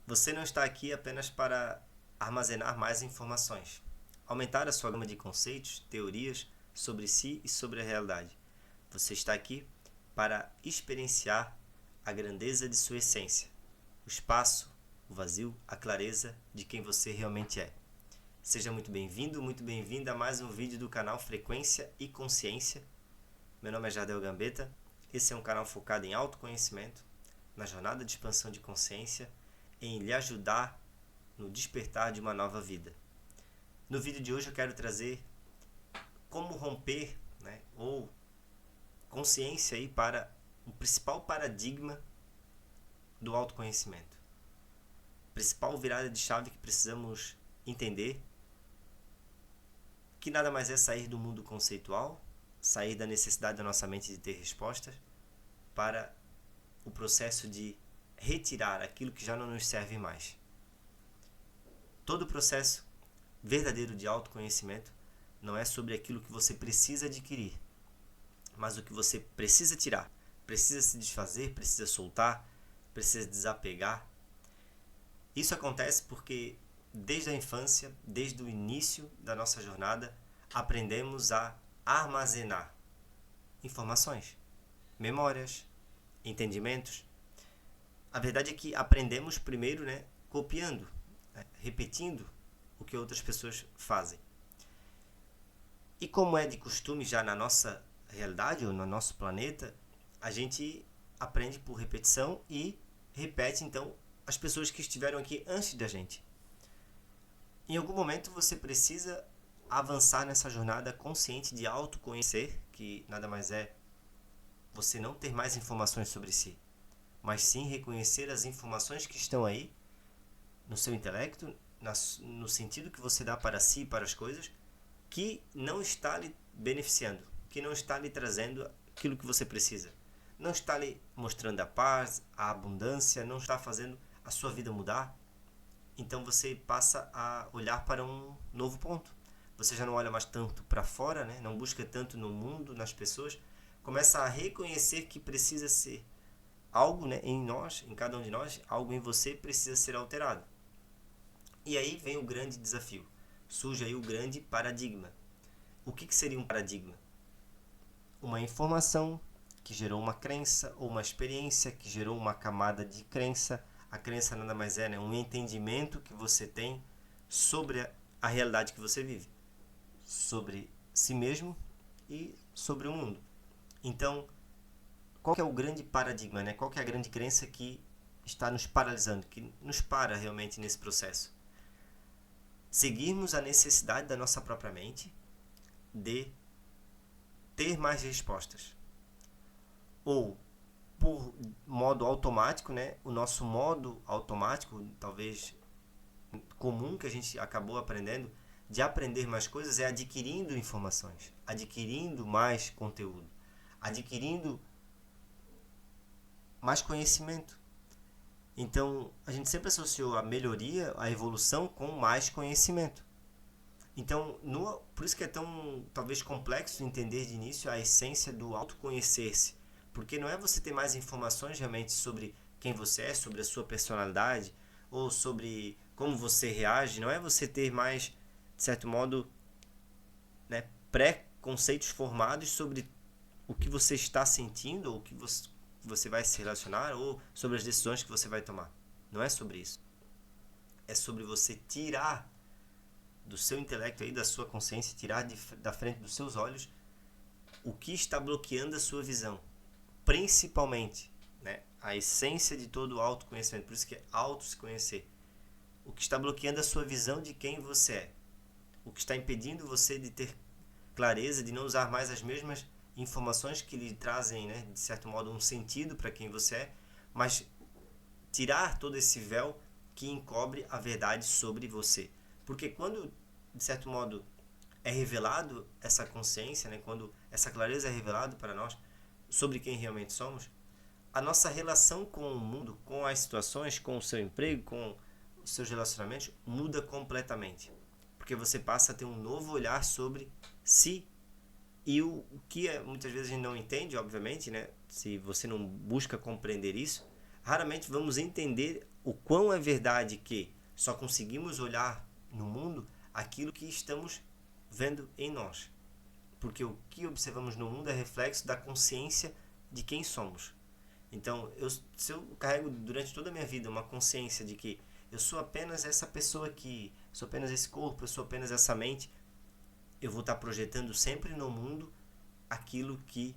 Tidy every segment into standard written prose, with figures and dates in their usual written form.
Você não está aqui apenas para armazenar mais informações, aumentar a sua gama de conceitos, teorias sobre si e sobre a realidade. Você está aqui para experienciar a grandeza de sua essência, o espaço, o vazio, a clareza de quem você realmente é. Seja muito bem-vindo, muito bem-vinda a mais um vídeo do canal Frequência e Consciência. Meu nome é Jardel Gambetta. Esse é um canal focado em autoconhecimento, na jornada de expansão de consciência, em lhe ajudar no despertar de uma nova vida. No vídeo de hoje eu quero trazer como romper, ou consciência aí para o principal paradigma do autoconhecimento. Principal virada de chave que precisamos entender, que nada mais é sair do mundo conceitual, sair da necessidade da nossa mente de ter respostas, para o processo de retirar aquilo que já não nos serve mais. Todo o processo verdadeiro de autoconhecimento não é sobre aquilo que você precisa adquirir, mas o que você precisa tirar, precisa se desfazer, precisa soltar, precisa desapegar. Isso acontece porque desde a infância, desde o início da nossa jornada, aprendemos a armazenar informações, memórias, entendimentos. A verdade é que aprendemos primeiro, copiando, repetindo o que outras pessoas fazem. E como é de costume já na nossa realidade ou no nosso planeta, a gente aprende por repetição e repete então as pessoas que estiveram aqui antes da gente. Em algum momento você precisa avançar nessa jornada consciente de autoconhecer, que nada mais é você não ter mais informações sobre si, mas sim reconhecer as informações que estão aí no seu intelecto, no sentido que você dá para si e para as coisas, que não está lhe beneficiando, que não está lhe trazendo aquilo que você precisa. Não está lhe mostrando a paz, a abundância, não está fazendo a sua vida mudar. Então você passa a olhar para um novo ponto. Você já não olha mais tanto para fora, não busca tanto no mundo, nas pessoas. Começa a reconhecer que precisa ser algo em nós, em cada um de nós, algo em você precisa ser alterado. E aí vem o grande desafio. Surge aí o grande paradigma. O que seria um paradigma? Uma informação que gerou uma crença ou uma experiência que gerou uma camada de crença. A crença nada mais é um entendimento que você tem sobre a realidade que você vive, sobre si mesmo e sobre o mundo. Então, qual que é o grande paradigma? Qual que é a grande crença que está nos paralisando, que nos para realmente nesse processo? Seguirmos a necessidade da nossa própria mente de ter mais respostas. Ou, por modo automático, o nosso modo automático, talvez comum, que a gente acabou aprendendo, de aprender mais coisas é adquirindo informações, adquirindo mais conteúdo, adquirindo mais conhecimento. Então, a gente sempre associou a melhoria, a evolução com mais conhecimento. Então, por isso que é tão, talvez, complexo entender de início a essência do autoconhecer-se. Porque não é você ter mais informações realmente sobre quem você é, sobre a sua personalidade, ou sobre como você reage. Não é você ter mais, de certo modo, pré-conceitos formados sobre o que você está sentindo, ou o que você vai se relacionar, ou sobre as decisões que você vai tomar. Não é sobre isso. É sobre você tirar do seu intelecto, da sua consciência, tirar da frente dos seus olhos o que está bloqueando a sua visão. Principalmente, a essência de todo o autoconhecimento. Por isso que é auto se conhecer. O que está bloqueando a sua visão de quem você é. O que está impedindo você de ter clareza, de não usar mais as mesmas informações que lhe trazem, de certo modo, um sentido para quem você é, mas tirar todo esse véu que encobre a verdade sobre você. Porque quando, de certo modo, é revelado essa consciência, quando essa clareza é revelada para nós sobre quem realmente somos, a nossa relação com o mundo, com as situações, com o seu emprego, com os seus relacionamentos, muda completamente. Porque você passa a ter um novo olhar sobre si. E o que muitas vezes a gente não entende, obviamente, se você não busca compreender isso, raramente vamos entender o quão é verdade que só conseguimos olhar no mundo aquilo que estamos vendo em nós. Porque o que observamos no mundo é reflexo da consciência de quem somos. Então, se eu carrego durante toda a minha vida uma consciência de que eu sou apenas essa pessoa aqui, sou apenas esse corpo, eu sou apenas essa mente, eu vou estar projetando sempre no mundo aquilo que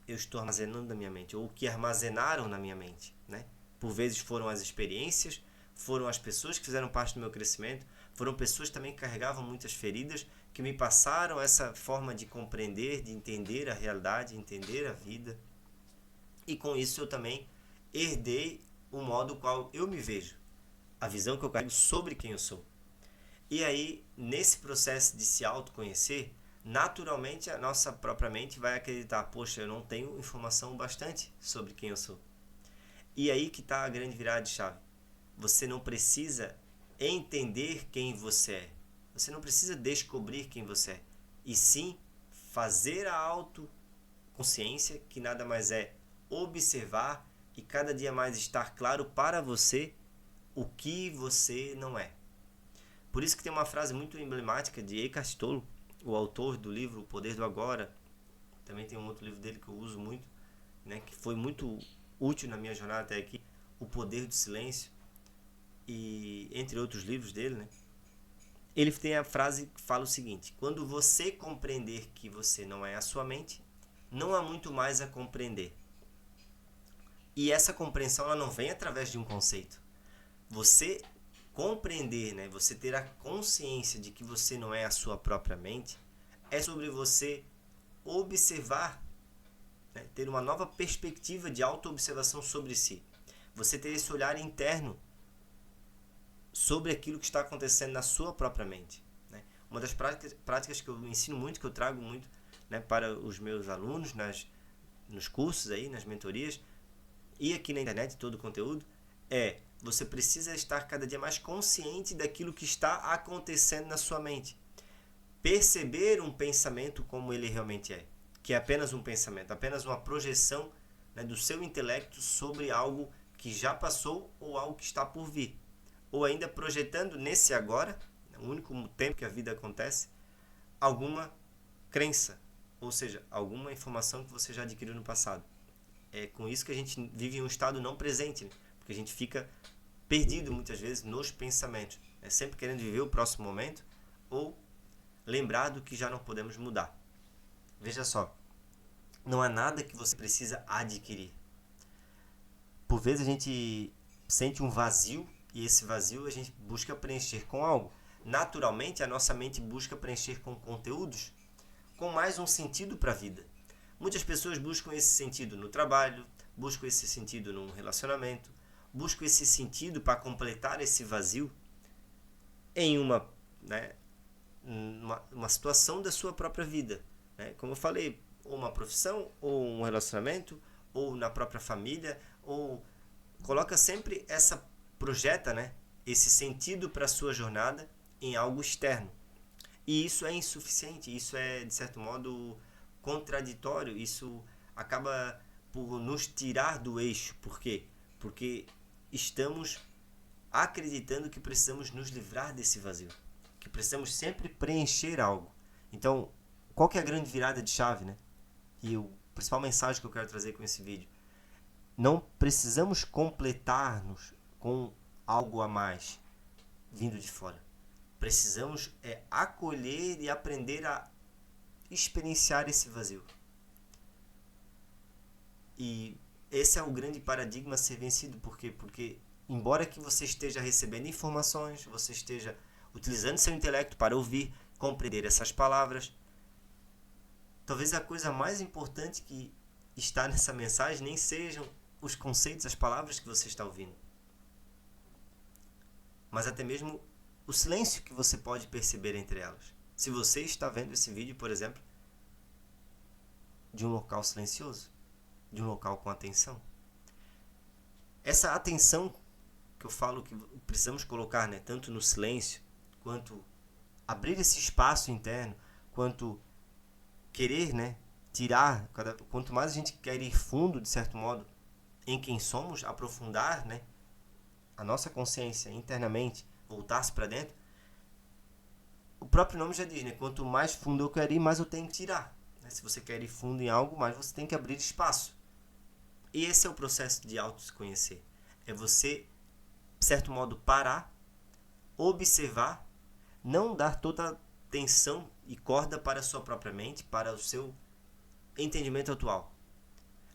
eu estou armazenando na minha mente, ou o que armazenaram na minha mente, né? Por vezes foram as experiências, foram as pessoas que fizeram parte do meu crescimento, foram pessoas também que carregavam muitas feridas, que me passaram essa forma de compreender, de entender a realidade, entender a vida. E com isso eu também herdei o modo qual eu me vejo, a visão que eu carrego sobre quem eu sou. E aí, nesse processo de se autoconhecer, naturalmente a nossa própria mente vai acreditar, poxa, eu não tenho informação bastante sobre quem eu sou. E aí que está a grande virada de chave. Você não precisa entender quem você é. Você não precisa descobrir quem você é. E sim fazer a autoconsciência, que nada mais é observar e cada dia mais estar claro para você o que você não é. Por isso que tem uma frase muito emblemática de Eckhart Tolle, o autor do livro O Poder do Agora. Também tem um outro livro dele que eu uso muito, né, que foi muito útil na minha jornada até aqui, O Poder do Silêncio, e entre outros livros dele, né? Ele tem a frase que fala o seguinte: quando você compreender que você não é a sua mente, não há muito mais a compreender. E essa compreensão ela não vem através de um conceito. Você compreender, né, você ter a consciência de que você não é a sua própria mente, é sobre você observar, né, ter uma nova perspectiva de autoobservação sobre si. Você ter esse olhar interno sobre aquilo que está acontecendo na sua própria mente, né? Uma das práticas que eu ensino muito, que eu trago muito, né, para os meus alunos nos cursos, aí, nas mentorias e aqui na internet, todo o conteúdo, é: você precisa estar cada dia mais consciente daquilo que está acontecendo na sua mente. Perceber um pensamento como ele realmente é, que é apenas um pensamento, apenas uma projeção, né, do seu intelecto sobre algo que já passou ou algo que está por vir. Ou ainda projetando nesse agora, o único tempo que a vida acontece, alguma crença, ou seja, alguma informação que você já adquiriu no passado. É com isso que a gente vive em um estado não presente, né? Porque a gente fica perdido muitas vezes nos pensamentos, né? Sempre querendo viver o próximo momento ou lembrar do que já não podemos mudar. Veja só, não há nada que você precisa adquirir. Por vezes a gente sente um vazio e esse vazio a gente busca preencher com algo. Naturalmente a nossa mente busca preencher com conteúdos, com mais um sentido para a vida. Muitas pessoas buscam esse sentido no trabalho, buscam esse sentido num relacionamento, buscam esse sentido para completar esse vazio em uma situação da sua própria vida, né? Como eu falei, ou uma profissão, ou um relacionamento, ou na própria família, ou coloca sempre projeta, né, esse sentido para a sua jornada em algo externo. E isso é insuficiente, isso é, de certo modo, contraditório, isso acaba por nos tirar do eixo. Por quê? Porque estamos acreditando que precisamos nos livrar desse vazio, que precisamos sempre preencher algo. Então, qual que é a grande virada de chave, né? E a principal mensagem que eu quero trazer com esse vídeo: não precisamos completar-nos com algo a mais vindo de fora. Precisamos acolher e aprender a experienciar esse vazio. E esse é o grande paradigma a ser vencido. Por quê? Porque embora que você esteja recebendo informações, você esteja utilizando seu intelecto para ouvir, compreender essas palavras, talvez a coisa mais importante que está nessa mensagem nem sejam os conceitos, as palavras que você está ouvindo, mas até mesmo o silêncio que você pode perceber entre elas. Se você está vendo esse vídeo, por exemplo, de um local silencioso, de um local com atenção. Essa atenção que eu falo que precisamos colocar, né, tanto no silêncio, quanto abrir esse espaço interno, quanto querer, né, tirar, quanto mais a gente quer ir fundo, de certo modo, em quem somos, aprofundar, né, a nossa consciência internamente, voltar-se para dentro, o próprio nome já diz, né? Quanto mais fundo eu quero ir, mais eu tenho que tirar. Se você quer ir fundo em algo, mais você tem que abrir espaço. E esse é o processo de auto-se conhecer. É você, de certo modo, parar, observar, não dar toda a atenção e corda para a sua própria mente, para o seu entendimento atual.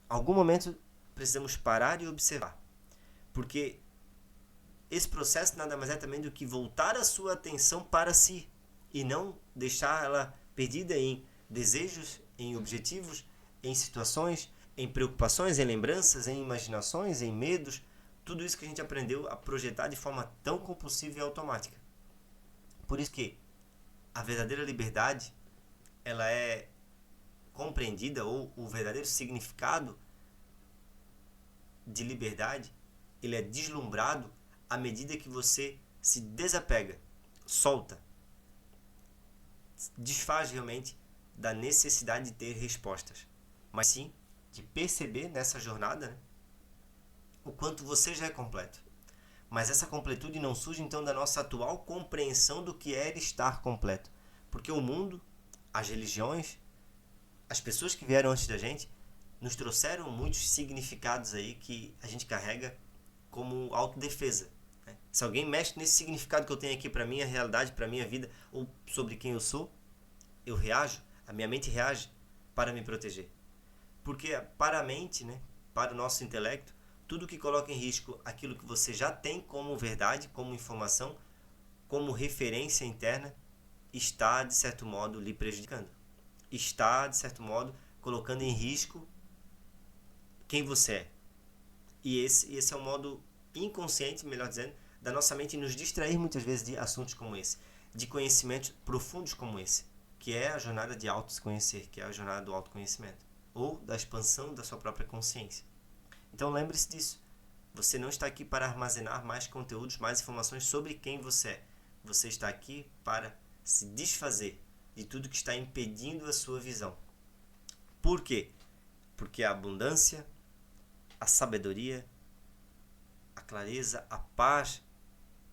Algum momento precisamos parar e observar. Porque esse processo nada mais é também do que voltar a sua atenção para si e não deixar ela perdida em desejos, em objetivos, em situações, em preocupações, em lembranças, em imaginações, em medos, tudo isso que a gente aprendeu a projetar de forma tão compulsiva e automática. Por isso que a verdadeira liberdade, ela é compreendida, ou o verdadeiro significado de liberdade, ele é deslumbrado à medida que você se desapega, solta, desfaz realmente da necessidade de ter respostas, mas sim de perceber nessa jornada, né, o quanto você já é completo. Mas essa completude não surge então da nossa atual compreensão do que é estar completo, porque o mundo, as religiões, as pessoas que vieram antes da gente nos trouxeram muitos significados aí que a gente carrega como autodefesa. Né? Se alguém mexe nesse significado que eu tenho aqui para minha realidade, para minha vida, ou sobre quem eu sou, eu reajo, a minha mente reage para me proteger. Porque para a mente, né, para o nosso intelecto, tudo que coloca em risco aquilo que você já tem como verdade, como informação, como referência interna, está, de certo modo, lhe prejudicando. Está, de certo modo, colocando em risco quem você é. E esse é um modo inconsciente, melhor dizendo, da nossa mente nos distrair muitas vezes de assuntos como esse, de conhecimentos profundos como esse, que é a jornada de auto-se-conhecer, que é a jornada do autoconhecimento, ou da expansão da sua própria consciência. Então lembre-se disso. Você não está aqui para armazenar mais conteúdos, mais informações sobre quem você é. Você está aqui para se desfazer de tudo que está impedindo a sua visão. Por quê? Porque a abundância, a sabedoria, a clareza, a paz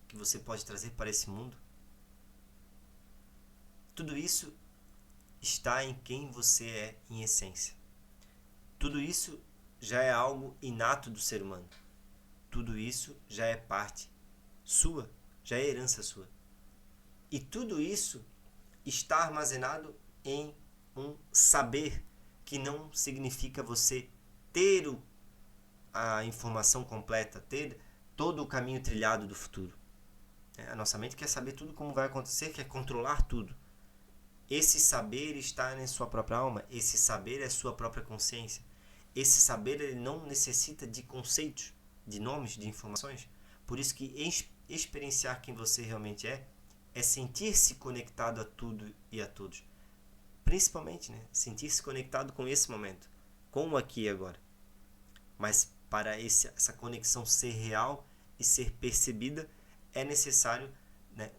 que você pode trazer para esse mundo, tudo isso está em quem você é em essência. Tudo isso já é algo inato do ser humano. Tudo isso já é parte sua, já é herança sua. E tudo isso está armazenado em um saber que não significa você ter a informação completa, ter todo o caminho trilhado do futuro. A nossa mente quer saber tudo como vai acontecer, quer controlar tudo. Esse saber está em sua própria alma, esse saber é sua própria consciência. Esse saber ele não necessita de conceitos, de nomes, de informações. Por isso que experienciar quem você realmente é sentir-se conectado a tudo e a todos. Principalmente, né, sentir-se conectado com esse momento, com o aqui e agora. Mas para essa conexão ser real e ser percebida, é necessário, né,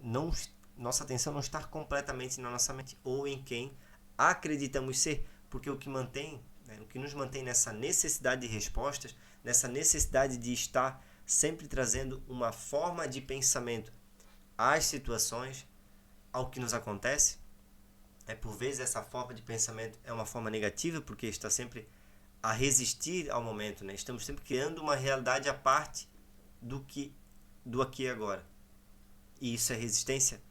nossa atenção não estar completamente na nossa mente ou em quem acreditamos ser, porque o que nos mantém nessa necessidade de respostas, nessa necessidade de estar sempre trazendo uma forma de pensamento às situações, ao que nos acontece, por vezes essa forma de pensamento é uma forma negativa, porque está sempre a resistir ao momento, né? Estamos sempre criando uma realidade à parte do aqui e agora. E isso é resistência.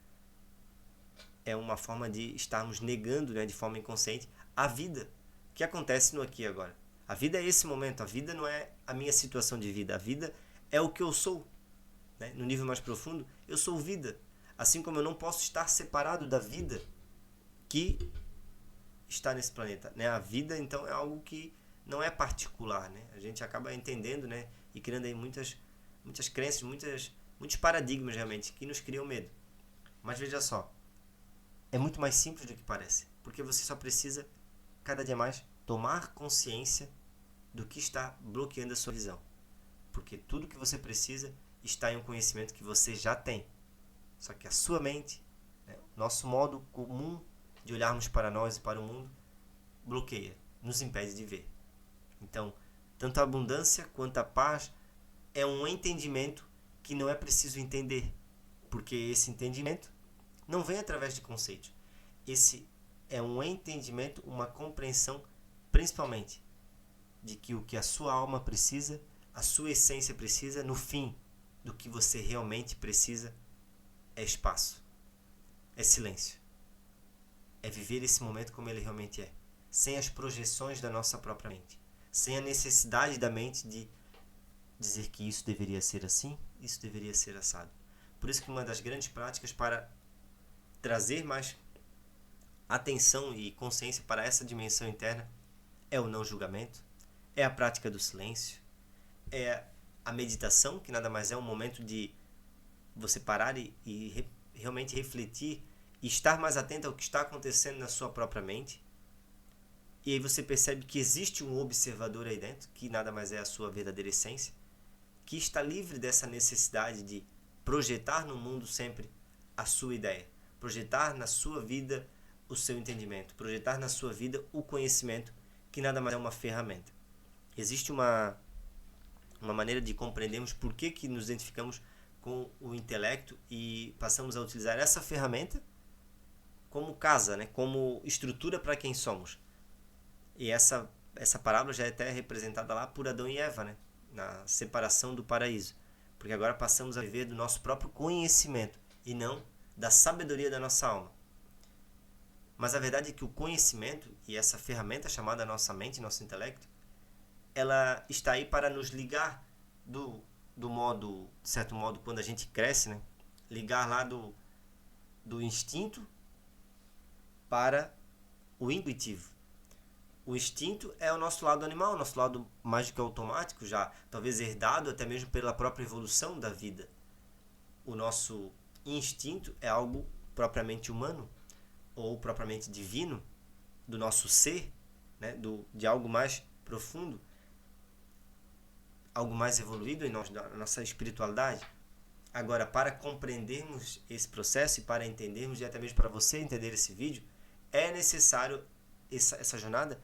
É uma forma de estarmos negando, né, de forma inconsciente, a vida que acontece no aqui e agora. A vida é esse momento, a vida não é a minha situação de vida, a vida é o que eu sou. Né? No nível mais profundo, eu sou vida. Assim como eu não posso estar separado da vida que está nesse planeta. Né? A vida, então, é algo que não é particular. Né? A gente acaba entendendo, né, e criando aí muitas crenças, muitos paradigmas realmente que nos criam medo. Mas veja só, é muito mais simples do que parece, porque você só precisa, cada dia mais, tomar consciência do que está bloqueando a sua visão. Porque tudo que você precisa está em um conhecimento que você já tem. Só que a sua mente, né, nosso modo comum de olharmos para nós e para o mundo, bloqueia, nos impede de ver. Então, Tanto a abundância quanto a paz é um entendimento que não é preciso entender, porque esse entendimento não vem através de conceitos. Esse é um entendimento, uma compreensão, principalmente, de que o que a sua alma precisa, a sua essência precisa, no fim, do que você realmente precisa, é espaço, é silêncio, é viver esse momento como ele realmente é, sem as projeções da nossa própria mente, sem a necessidade da mente de dizer que isso deveria ser assim, isso deveria ser assado. Por isso que uma das grandes práticas para trazer mais atenção e consciência para essa dimensão interna é o não julgamento, é a prática do silêncio, é a meditação, que nada mais é um momento de você parar e realmente refletir e estar mais atento ao que está acontecendo na sua própria mente. E aí você percebe que existe um observador aí dentro, que nada mais é a sua verdadeira essência, que está livre dessa necessidade de projetar no mundo sempre a sua ideia, projetar na sua vida o seu entendimento, projetar na sua vida o conhecimento, que nada mais é uma ferramenta. Existe uma maneira de compreendermos por que nos identificamos com o intelecto e passamos a utilizar essa ferramenta como casa, né? Como estrutura para quem somos. E essa parábola já é até representada lá por Adão e Eva, né? Na separação do paraíso. Porque agora passamos a viver do nosso próprio conhecimento e não da sabedoria da nossa alma. Mas a verdade é que o conhecimento e essa ferramenta chamada nossa mente, nosso intelecto, ela está aí para nos ligar do modo, de certo modo, quando a gente cresce, né? Ligar lá do instinto para o intuitivo. O instinto é o nosso lado animal, o nosso lado mágico automático, já talvez herdado até mesmo pela própria evolução da vida. O nosso instinto é algo propriamente humano ou propriamente divino, do nosso ser, né? De algo mais profundo, algo mais evoluído em nossa espiritualidade. Agora, para compreendermos esse processo e para entendermos, e até mesmo para você entender esse vídeo, é necessário essa jornada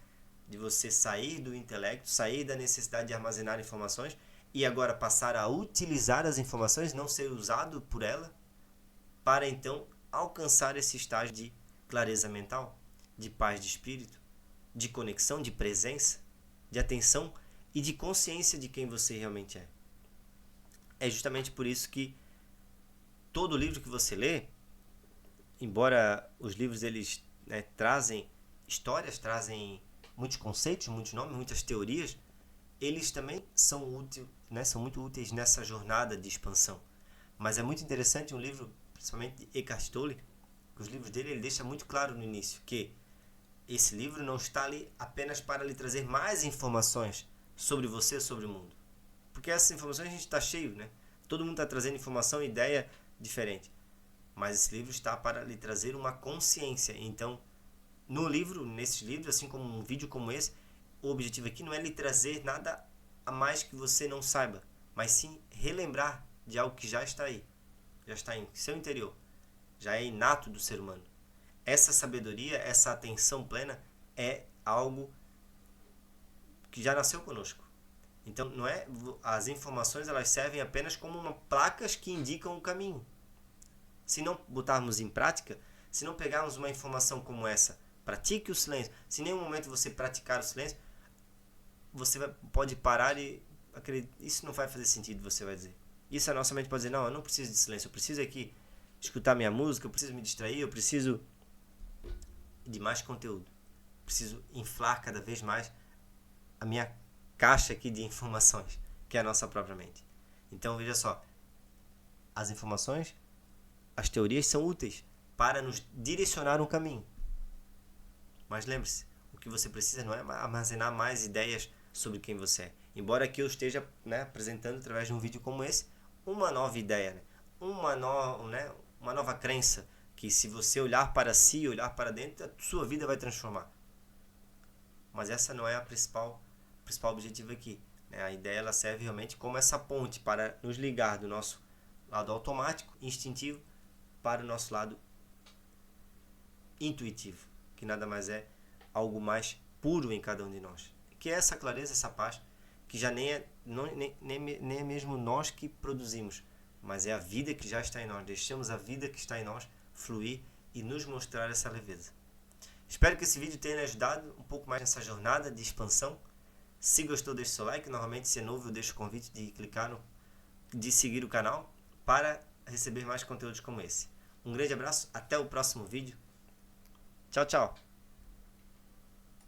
de você sair do intelecto, sair da necessidade de armazenar informações e agora passar a utilizar as informações, não ser usado por ela, para então alcançar esse estágio de clareza mental, de paz de espírito, de conexão, de presença, de atenção e de consciência de quem você realmente é. É justamente por isso que todo livro que você lê, embora os livros eles, né, trazem histórias, trazem muitos conceitos, muitos nomes, muitas teorias, eles também são muito úteis nessa jornada de expansão. Mas é muito interessante um livro, principalmente de Eckhart Tolle, que os livros dele ele deixa muito claro no início que esse livro não está ali apenas para lhe trazer mais informações sobre você, sobre o mundo. Porque essas informações a gente está cheio, né? Todo mundo está trazendo informação e ideia diferente. Mas esse livro está para lhe trazer uma consciência. Então, nesses livros, assim como um vídeo como esse, o objetivo aqui não é lhe trazer nada a mais que você não saiba, mas sim relembrar de algo que já está aí, já está em seu interior, já é inato do ser humano. Essa sabedoria, essa atenção plena é algo que já nasceu conosco. Então, não é, as informações elas servem apenas como placas que indicam o caminho. Se não botarmos em prática, se não pegarmos uma informação como essa, pratique o silêncio. Se em nenhum momento você praticar o silêncio, você pode parar e isso não vai fazer sentido, você vai dizer. Isso a nossa mente pode dizer, não, eu não preciso de silêncio, eu preciso aqui escutar minha música, eu preciso me distrair, eu preciso de mais conteúdo. Preciso inflar cada vez mais a minha caixa aqui de informações, que é a nossa própria mente. Então, veja só, as informações, as teorias são úteis para nos direcionar um caminho. Mas lembre-se, o que você precisa não é armazenar mais ideias sobre quem você é. Embora aqui eu esteja, né, apresentando através de um vídeo como esse, uma nova ideia, né? Uma nova crença, que se você olhar para si, olhar para dentro, a sua vida vai transformar. Mas essa não é o principal objetivo aqui, né? A ideia ela serve realmente como essa ponte para nos ligar do nosso lado automático, instintivo, para o nosso lado intuitivo, que nada mais é algo mais puro em cada um de nós. Que é essa clareza, essa paz que já nem é mesmo nós que produzimos, mas é a vida que já está em nós. Deixamos a vida que está em nós fluir e nos mostrar essa leveza. Espero que esse vídeo tenha ajudado um pouco mais nessa jornada de expansão. Se gostou, deixe seu like. Normalmente, se é novo, eu deixo o convite de de seguir o canal para receber mais conteúdos como esse. Um grande abraço, até o próximo vídeo. Tchau, tchau.